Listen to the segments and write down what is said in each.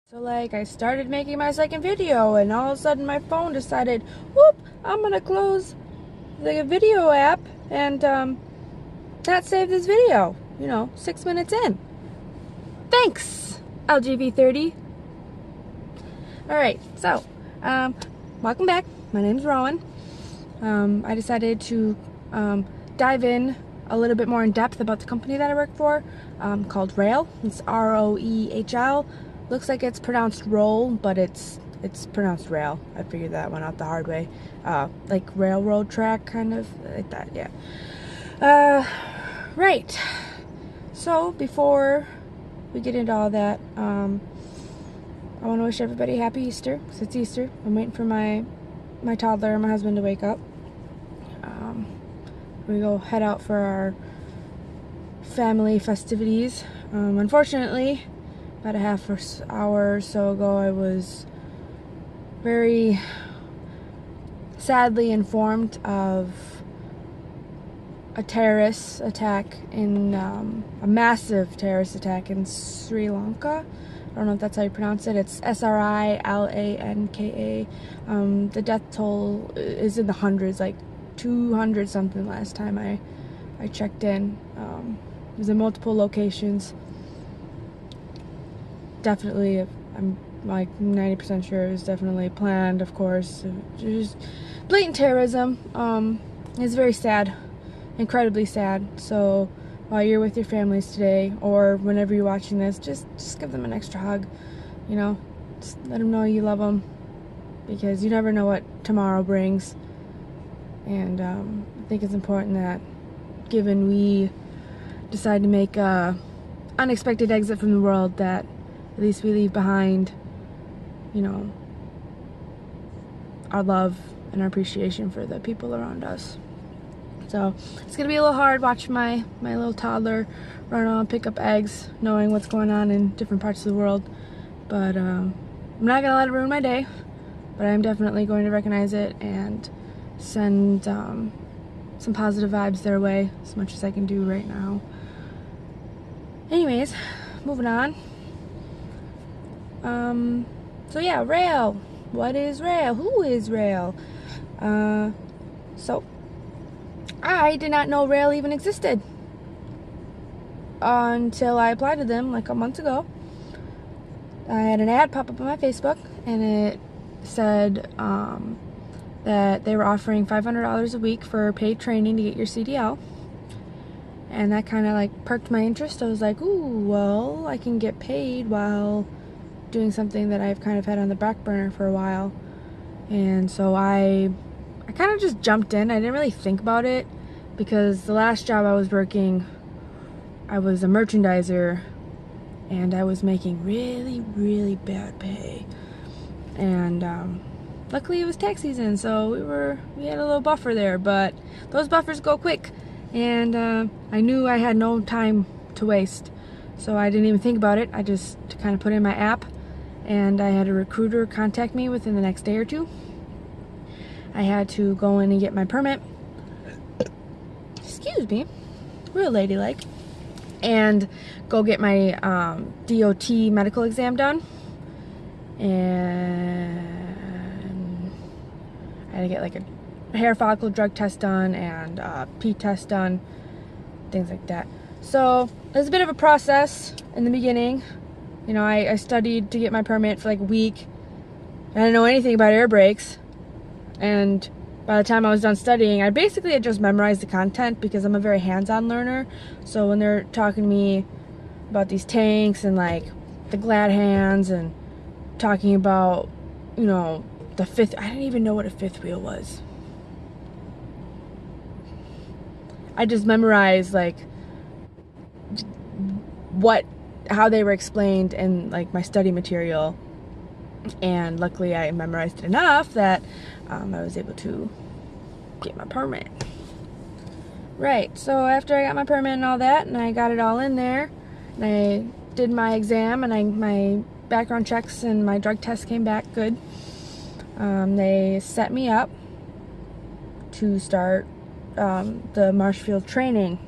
So like I started making my second video and all of a sudden my phone decided, whoop, I'm gonna close the video app and not save this video, 6 minutes in. Thanks, LGV30. Alright, so welcome back. My name's Rowan. I decided to dive in a little bit more in depth about the company that I work for, called Roehl. It's R-O-E-H-L. Looks like it's pronounced roll, but it's pronounced rail. I figured that one out the hard way. Like railroad track, kind of like that, yeah. Right. So before we get into all that, I want to wish everybody happy Easter, because it's Easter. I'm waiting for my toddler and my husband to wake up. We go head out for our family festivities. Unfortunately, about a half hour or so ago, I was very sadly informed of a terrorist attack in a massive terrorist attack in Sri Lanka. I don't know if that's how you pronounce it. It's S-R-I-L-A-N-K-A. The death toll is in the hundreds, like 200 something last time I checked in. It was in multiple locations. Definitely, I'm like 90% sure it was definitely planned, of course. Just blatant terrorism. It's very sad, incredibly sad. So while you're with your families today, or whenever you're watching this, just give them an extra hug. Just let them know you love them, because you never know what tomorrow brings. And I think it's important that, given we decide to make a unexpected exit from the world, that at least we leave behind, our love and our appreciation for the people around us. So it's gonna be a little hard watching my little toddler run around, pick up eggs, knowing what's going on in different parts of the world. But I'm not gonna let it ruin my day. But I'm definitely going to recognize it and send some positive vibes their way, as much as I can do right now. Anyways, moving on. So yeah, Roehl. What is Roehl? Who is Roehl? So I did not know Roehl even existed until I applied to them like a month ago. I had an ad pop up on my Facebook, and it said that they were offering $500 a week for paid training to get your CDL. And that kind of like perked my interest. I was like, ooh, well, I can get paid while doing something that I've kind of had on the back burner for a while. And so I kind of just jumped in. I didn't really think about it, because the last job I was working, I was a merchandiser, and I was making really, really bad pay. And luckily it was tax season, so we had a little buffer there, but those buffers go quick. And I knew I had no time to waste, so I didn't even think about it. I just kind of put in my app, and I had a recruiter contact me within the next day or two. I had to go in and get my permit. Excuse me, real ladylike. And go get my DOT medical exam done. And I had to get like a hair follicle drug test done and pee test done, things like that. So it was a bit of a process in the beginning. I studied to get my permit for like a week. I didn't know anything about air brakes, and by the time I was done studying, I basically had just memorized the content, because I'm a very hands-on learner. So when they're talking to me about these tanks and like the glad hands, and talking about the fifth, I didn't even know what a fifth wheel was. I just memorized like how they were explained in like my study material, and luckily I memorized it enough that I was able to get my permit. Right, so after I got my permit and all that, and I got it all in there, and I did my exam, and my background checks and my drug test came back good. They set me up to start the Marshfield training,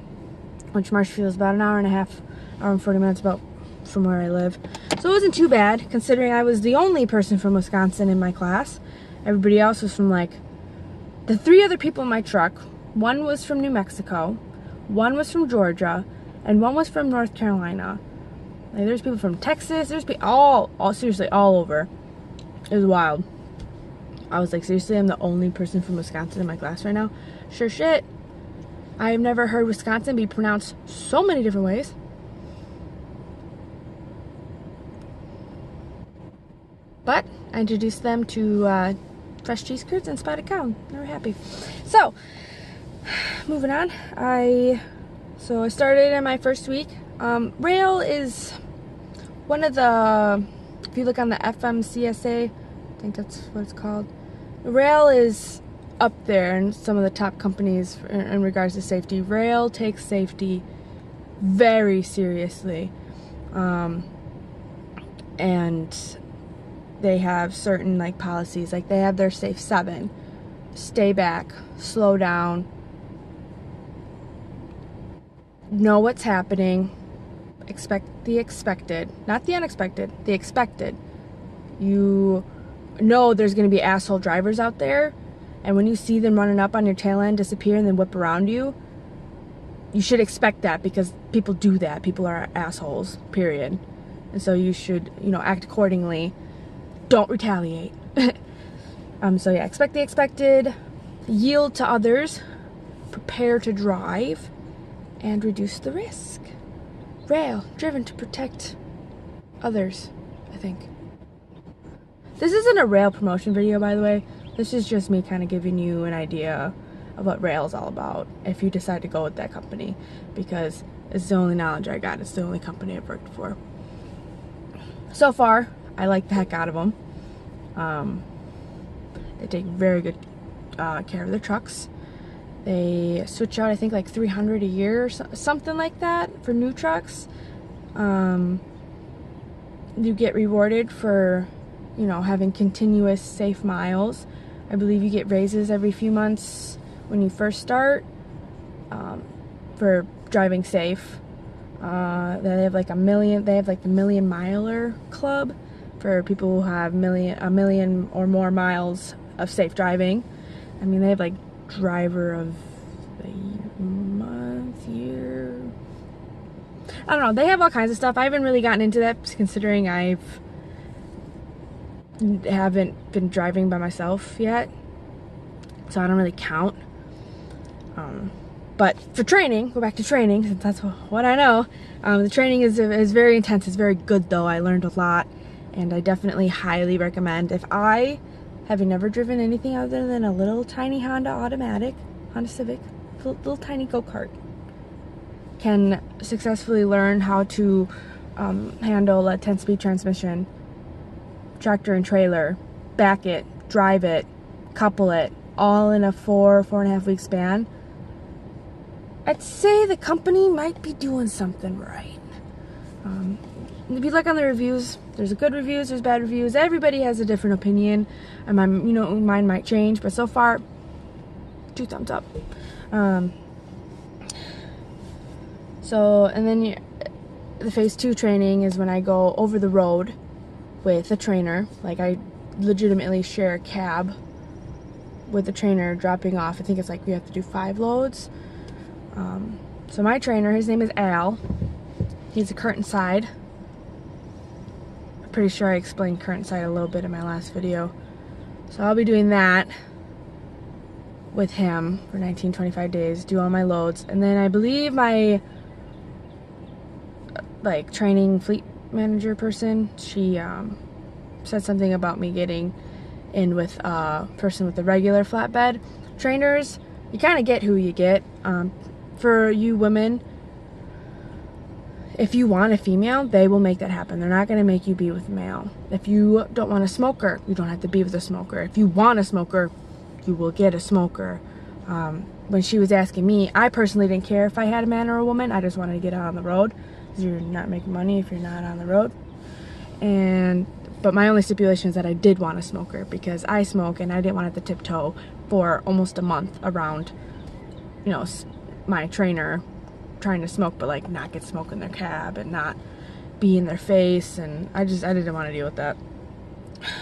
which Marshfield is about an hour and a half, hour and 40 minutes, about from where I live. So it wasn't too bad, considering I was the only person from Wisconsin in my class. Everybody else was from, like, the 3 other people in my truck. One was from New Mexico, one was from Georgia, and one was from North Carolina. Like, there's people from Texas, there's people all seriously all over. It was wild. I was like, seriously, I'm the only person from Wisconsin in my class right now? Sure shit. I have never heard Wisconsin be pronounced so many different ways. But I introduced them to fresh cheese curds and spotted cow. They were happy. So, moving on. I started in my first week. Roehl is one of the, if you look on the FMCSA, I think that's what it's called. Roehl is up there in some of the top companies in regards to safety. Roehl takes safety very seriously. And they have certain, like, policies. Like, they have their Safe 7. Stay back. Slow down. Know what's happening. Expect the expected. Not the unexpected. The expected. You know there's going to be asshole drivers out there. And when you see them running up on your tail end, disappear, and then whip around you, you should expect that, because people do that. People are assholes, period. And so you should, act accordingly. Don't retaliate. So yeah, expect the expected, yield to others, prepare to drive, and reduce the risk. Roehl, driven to protect others, I think. This isn't a Roehl promotion video, by the way. This is just me kind of giving you an idea of what Roehl is all about if you decide to go with that company, because it's the only knowledge I got. It's the only company I've worked for. So far, I like the heck out of them. They take very good care of their trucks. They switch out, I think, like 300 a year or something like that for new trucks. You get rewarded for, having continuous safe miles. I believe you get raises every few months when you first start for driving safe. They have like a million. They have like the Million Miler Club for people who have a million or more miles of safe driving. I mean, they have like driver of the month, year. I don't know. They have all kinds of stuff. I haven't really gotten into that, considering I haven't been driving by myself yet, so I don't really count. But for training, go back to training, since that's what I know. The training is very intense. It's very good, though. I learned a lot, and I definitely highly recommend. If I, having never driven anything other than a little tiny Honda Civic, little tiny go-kart, can successfully learn how to handle a 10-speed transmission, tractor and trailer, back it, drive it, couple it, all in a 4.5 week span, I'd say the company might be doing something right. If you look on the reviews, there's good reviews, there's bad reviews. Everybody has a different opinion, and mine might change, but so far, 2 thumbs up. So, and then the phase 2 training is when I go over the road with a trainer. Like, I legitimately share a cab with the trainer dropping off. I think it's like we have to do 5 loads. So my trainer, his name is Al. He's a curtain side. I'm pretty sure I explained curtain side a little bit in my last video. So I'll be doing that with him for 19-25 days, do all my loads. And then I believe my training fleet manager person, she said something about me getting in with a person with a regular flatbed. Trainers, you kind of get who you get. For you women, if you want a female, they will make that happen. They're not going to make you be with a male. If you don't want a smoker, you don't have to be with a smoker. If you want a smoker, you will get a smoker. When she was asking me, I personally didn't care if I had a man or a woman. I just wanted to get out on the road, because you're not making money if you're not on the road. But my only stipulation is that I did want a smoker, because I smoke and I didn't want to have to tiptoe for almost a month around, my trainer trying to smoke, but like not get smoke in their cab and not be in their face, and I didn't want to deal with that.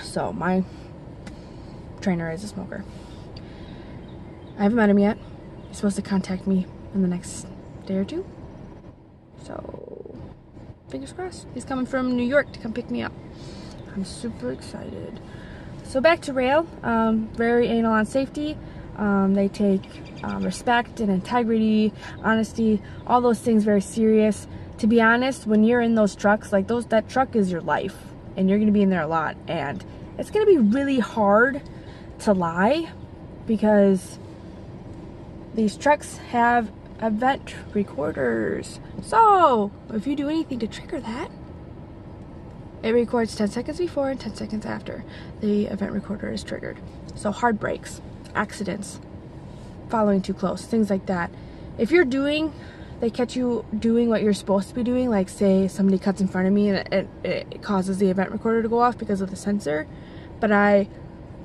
So my trainer is a smoker. I haven't met him yet. He's supposed to contact me in the next day or two. So fingers crossed. He's coming from New York to come pick me up. I'm super excited. So back to Roehl. Very anal on safety. They take respect and integrity, honesty, all those things very serious. To be honest, when you're in those trucks, like that truck is your life, and you're going to be in there a lot, and it's going to be really hard to lie because these trucks have event recorders. So if you do anything to trigger that, it records 10 seconds before and 10 seconds after the event recorder is triggered. So hard brakes, accidents, following too close, things like that. If they catch you doing what you're supposed to be doing, like say somebody cuts in front of me and it causes the event recorder to go off because of the sensor, but I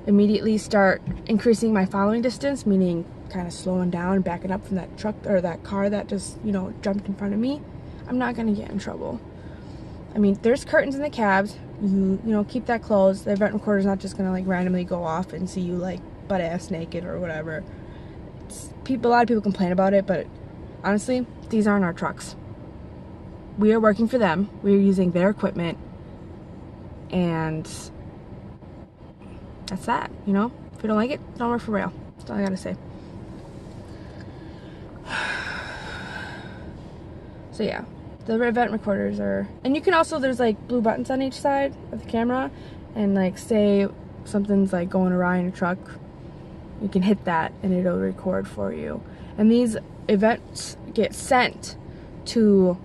immediately start increasing my following distance, meaning kind of slowing down and backing up from that truck or that car that just, jumped in front of me, I'm not going to get in trouble. I mean, there's curtains in the cabs. You keep that closed. The event recorder's not just going to like randomly go off and see you like butt ass naked or whatever. A lot of people complain about it, but honestly, these aren't our trucks. We are working for them. We are using their equipment, and that's that, If you don't like it, don't work for Roehl. That's all I gotta say. So yeah, the event recorders are, and you can also, there's like blue buttons on each side of the camera, and like say something's like going awry in a truck, you can hit that and it'll record for you. And these events get sent to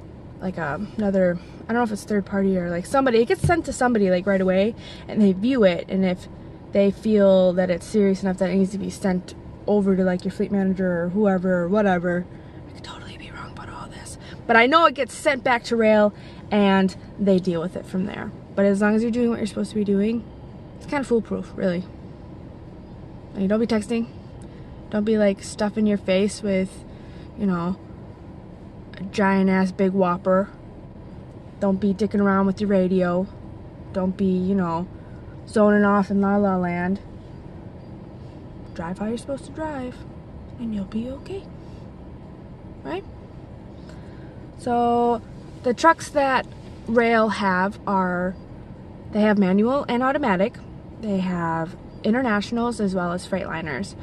like another, I don't know if it's third party or like somebody, it gets sent to somebody like right away, and they view it, and if they feel that it's serious enough that it needs to be sent over to like your fleet manager or whoever or whatever, I could totally be wrong about all this, but I know it gets sent back to Roehl and they deal with it from there. But as long as you're doing what you're supposed to be doing, it's kind of foolproof, really. Like, don't be texting, don't be like stuffing your face with a giant ass big whopper. Don't be dicking around with your radio. Don't be, zoning off in La La Land. Drive how you're supposed to drive, and you'll be okay. Right? So, the trucks that Roehl have they have manual and automatic. They have internationals as well as Freightliners.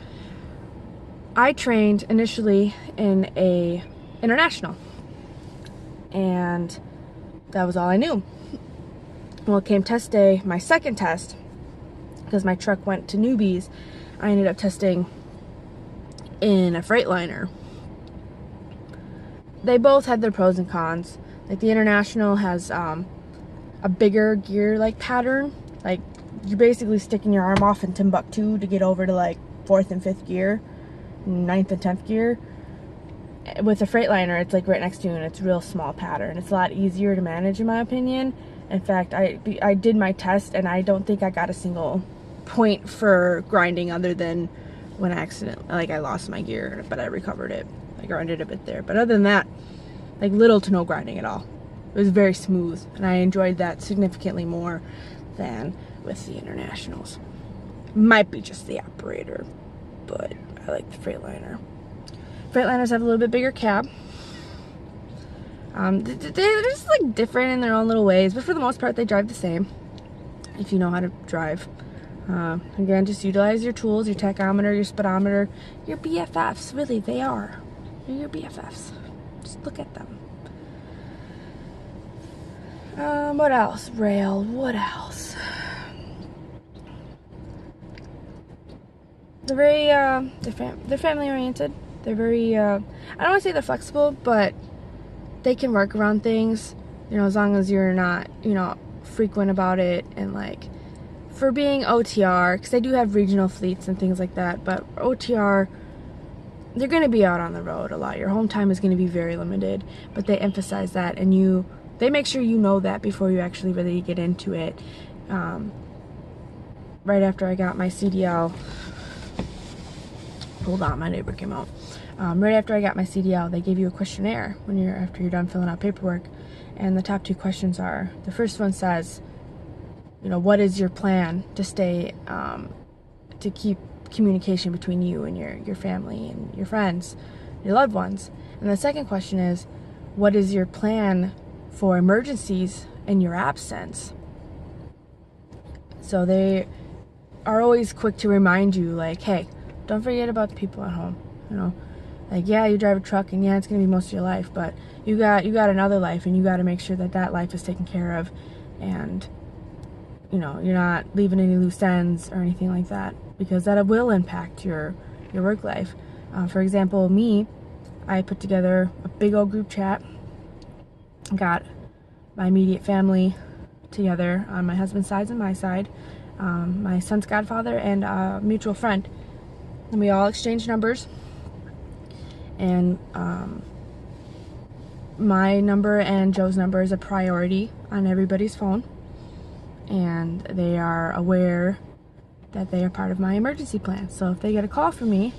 I trained initially in a international, and that was all I knew. Well, it came test day, my second test, because my truck went to newbies, I ended up testing in a Freightliner. They both had their pros and cons. Like the international has a bigger gear like pattern. Like you're basically sticking your arm off in Timbuktu to get over to like 4th and 5th gear, 9th and 10th gear. With a Freightliner, it's like right next to you, and it's a real small pattern. It's a lot easier to manage, in my opinion. In fact, I did my test, and I don't think I got a single point for grinding other than when I lost my gear, but I recovered it. I grinded a bit there, but other than that, like little to no grinding at all. It was very smooth, and I enjoyed that significantly more than with the internationals. Might be just the operator, but I like the Freightliner. Freightliners have a little bit bigger cab. They're just like different in their own little ways, but for the most part they drive the same if you know how to drive. Again, just utilize your tools, your tachometer, your speedometer, your BFFs. Really, they are. They're your BFFs. Just look at them. What else? Roehl. What else? They're very they're family oriented. They're very I don't want to say they're flexible, but they can work around things, as long as you're not, frequent about it. And like for being OTR, because they do have regional fleets and things like that, but OTR, they're going to be out on the road a lot. Your home time is going to be very limited, but they emphasize that, and they make sure you know that before you actually really get into it. Right after I got my CDL, hold on, my neighbor came out. Right after I got my CDL, they gave you a questionnaire after you're done filling out paperwork, And the top 2 questions are, the first one says, what is your plan to stay, to keep communication between you and your family and your friends, your loved ones? And the second question is, what is your plan for emergencies in your absence? So they are always quick to remind you, like, hey, don't forget about the people at home. Like, yeah, you drive a truck, and yeah, it's gonna be most of your life, but you got another life, and you got to make sure that life is taken care of, and you're not leaving any loose ends or anything like that, because that will impact your work life. For example, I put together a big old group chat, got my immediate family together on my husband's side and my side, my son's godfather and a mutual friend, and we all exchanged numbers. And my number and Joe's number is a priority on everybody's phone, and they are aware that they are part of my emergency plan. So if they get a call from me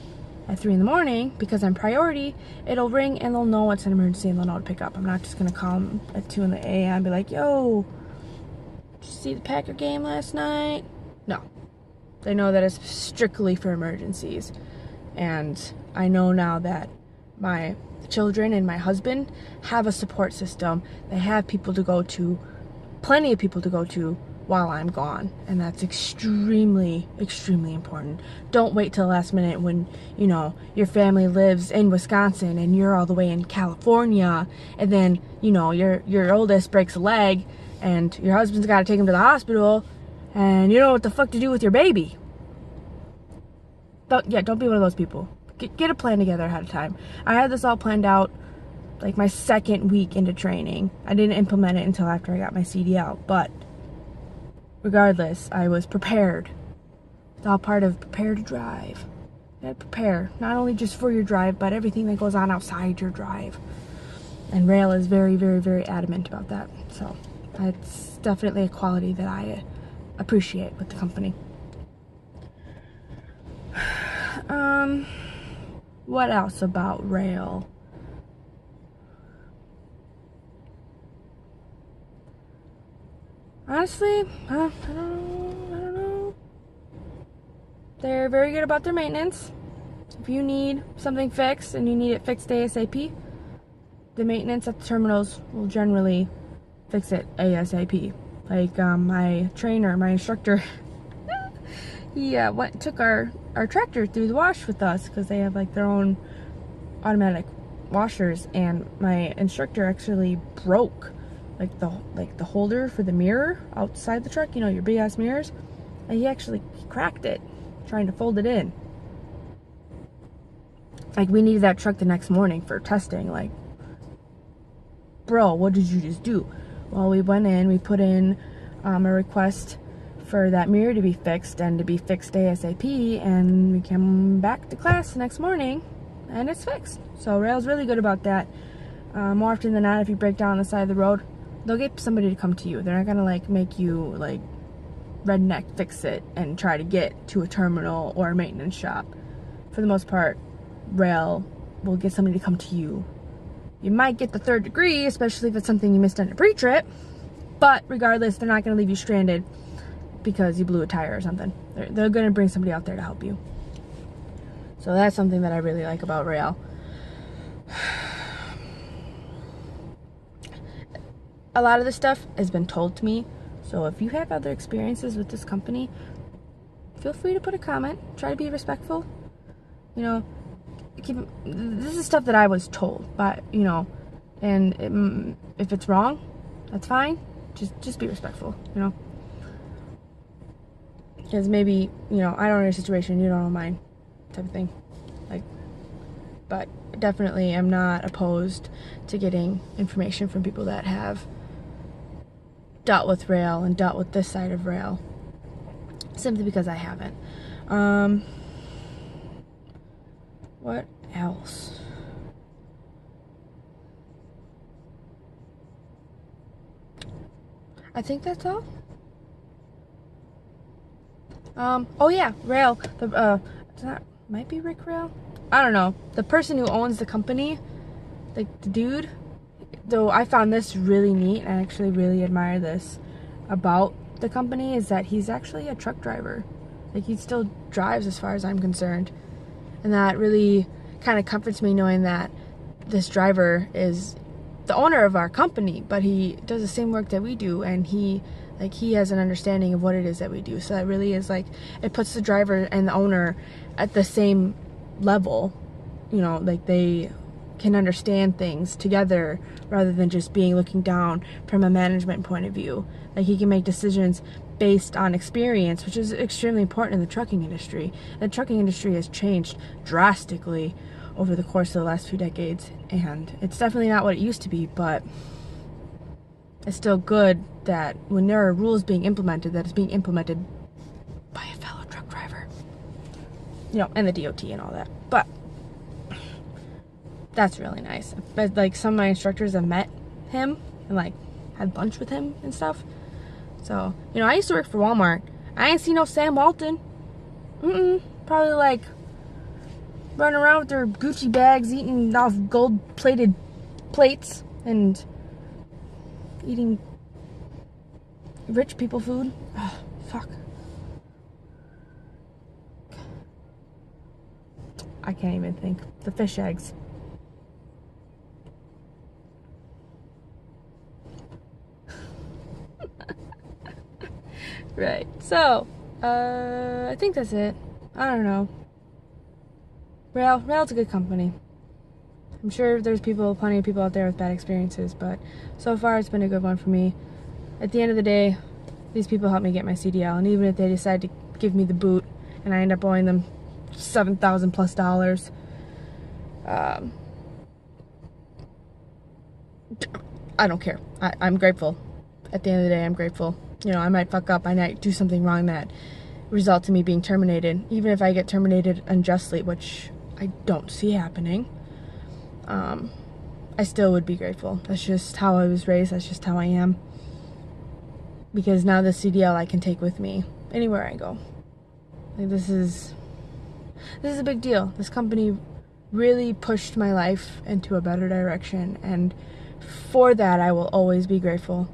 at 3 in the morning, because I'm priority, it'll ring and they'll know it's an emergency and they'll know to pick up. I'm not just gonna call them at 2 in the a.m. and be like, yo, did you see the Packer game last night? No. They know that it's strictly for emergencies. And I know now that my children and my husband have a support system. They have people to go to, plenty of people to go to while I'm gone, and that's extremely, extremely important. Don't wait till the last minute when your family lives in Wisconsin and you're all the way in California, and then your oldest breaks a leg and your husband's got to take him to the hospital, and you don't know what the fuck to do with your baby. Don't be one of those people. Get a plan together ahead of time. I had this all planned out like my second week into training. I didn't implement it until after I got my CDL, but regardless, I was prepared. It's all part of prepare to drive. You gotta prepare, not only just for your drive, but everything that goes on outside your drive. And Roehl is very, very, very adamant about that. So it's definitely a quality that I appreciate with the company. What else about Roehl? Honestly, I don't know. They're very good about their maintenance. If you need something fixed and you need it fixed ASAP, the maintenance at the terminals will generally fix it ASAP. Like my trainer, my instructor, he took our tractor through the wash with us because they have like their own automatic washers, and my instructor actually broke like the holder for the mirror outside the truck, your big ass mirrors, and he actually cracked it trying to fold it in. Like, we needed that truck the next morning for testing. Like, bro, what did you just do? Well, we went in, we put in a request for that mirror to be fixed and to be fixed ASAP, and we came back to class the next morning and it's fixed. So Roehl's really good about that. More often than not, if you break down on the side of the road, they'll get somebody to come to you. They're not gonna like make you like redneck fix it and try to get to a terminal or a maintenance shop. For the most part, Roehl will get somebody to come to you. You might get the third degree, especially if it's something you missed on a pre-trip, but regardless, they're not gonna leave you stranded because you blew a tire or something. They're gonna bring somebody out there to help you. So that's something that I really like about Roehl. A lot of this stuff has been told to me, so if you have other experiences with this company, feel free to put a comment. Try to be respectful. This is stuff that I was told, but and if it's wrong, that's fine. Just be respectful, because maybe I don't know your situation, you don't know mine, type of thing. But definitely I'm not opposed to getting information from people that have dealt with Roehl and dealt with this side of Roehl, simply because I haven't. What else? I think that's all. Oh yeah, Roehl. Might be Rick Roehl. I don't know. The person who owns the company, like the dude, though I found this really neat, and I actually really admire this about the company, is that he's actually a truck driver. Like, he still drives as far as I'm concerned. And that really kind of comforts me, knowing that this driver is the owner of our company, but he does the same work that we do, and he has an understanding of what it is that we do. So that really is like, it puts the driver and the owner at the same level, you know, like they can understand things together rather than just looking down from a management point of view. Like, he can make decisions based on experience, which is extremely important in the trucking industry. The trucking industry has changed drastically over the course of the last few decades, and it's definitely not what it used to be, but it's still good that when there are rules being implemented, that it's being implemented by a fellow truck driver, you know, and the DOT and all that. But that's really nice. But like, some of my instructors have met him and like had lunch with him and stuff. So, you know, I used to work for Walmart. I ain't seen no Sam Walton. Probably like running around with their Gucci bags, eating off gold-plated plates and eating rich people food. Oh, fuck. I can't even think. The fish eggs. Right. So, I think that's it. I don't know. Roehl's a good company. I'm sure there's plenty of people out there with bad experiences, but so far it's been a good one for me. At the end of the day, these people help me get my CDL, and even if they decide to give me the boot and I end up owing them $7,000 plus, I don't care. I'm grateful. At the end of the day, I'm grateful. You know, I might fuck up, I might do something wrong that results in me being terminated. Even if I get terminated unjustly, which I don't see happening, I still would be grateful. That's just how I was raised. That's just how I am. Because now the CDL I can take with me anywhere I go. Like, this is a big deal. This company really pushed my life into a better direction, and for that I will always be grateful.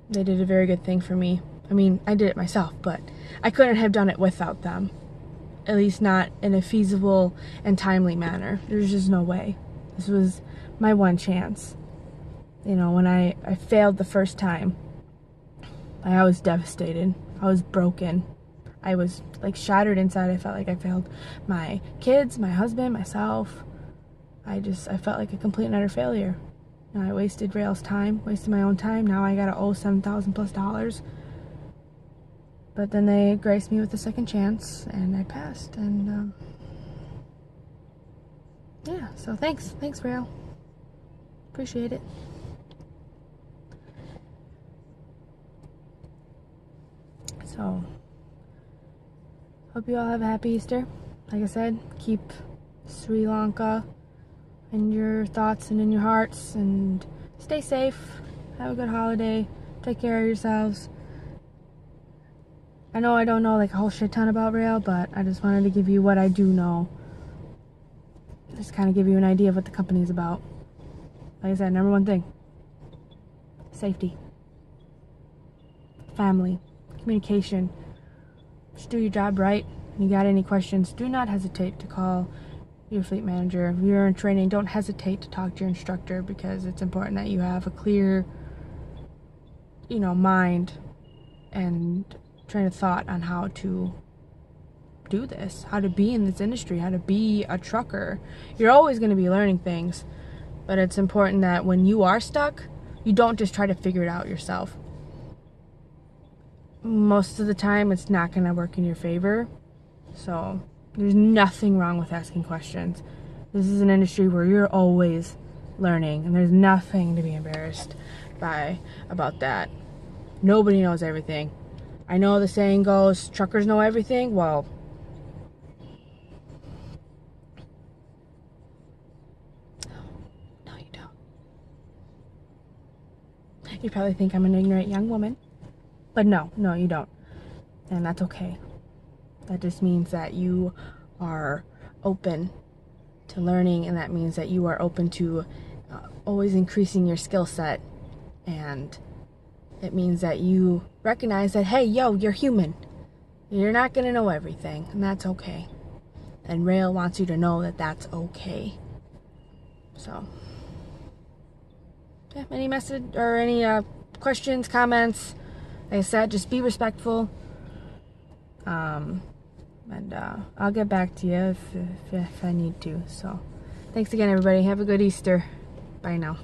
They did a very good thing for me. I mean, I did it myself, but I couldn't have done it without them. At least not in a feasible and timely manner. There's just no way. This was my one chance. You know, when I failed the first time, I was devastated. I was broken. I was like shattered inside. I felt like I failed my kids, my husband, myself. I felt like a complete and utter failure. And I wasted Roehl's time, wasted my own time. Now I gotta owe $7,000 plus. But then they graced me with a second chance, and I passed. And yeah, so thanks Roehl. Appreciate it. So, hope you all have a happy Easter. Like I said, keep Sri Lanka in your thoughts and in your hearts, and stay safe. Have a good holiday. Take care of yourselves. I know I don't know like a whole shit ton about Roehl, but I just wanted to give you what I do know. Just kind of give you an idea of what the company is about. Like I said, number one thing: safety, family, communication. Just do your job right. If you got any questions, do not hesitate to call your fleet manager. If you're in training, don't hesitate to talk to your instructor, because it's important that you have a clear, you know, mind and train of thought on how to do this, how to be in this industry, how to be a trucker. You're always going to be learning things, but it's important that when you are stuck, you don't just try to figure it out yourself. Most of the time, it's not going to work in your favor. So there's nothing wrong with asking questions. This is an industry where you're always learning, and there's nothing to be embarrassed by about that. Nobody knows everything. I know the saying goes, truckers know everything. Well, no, you don't. You probably think I'm an ignorant young woman, but no, you don't. And that's okay. That just means that you are open to learning, and that means that you are open to always increasing your skill set, and it means that you recognize that, hey, yo, you're human. You're not going to know everything, and that's okay. And Roehl wants you to know that that's okay. So, yeah, any message or any questions, comments, like I said, just be respectful. And I'll get back to you if I need to. So, thanks again, everybody. Have a good Easter. Bye now.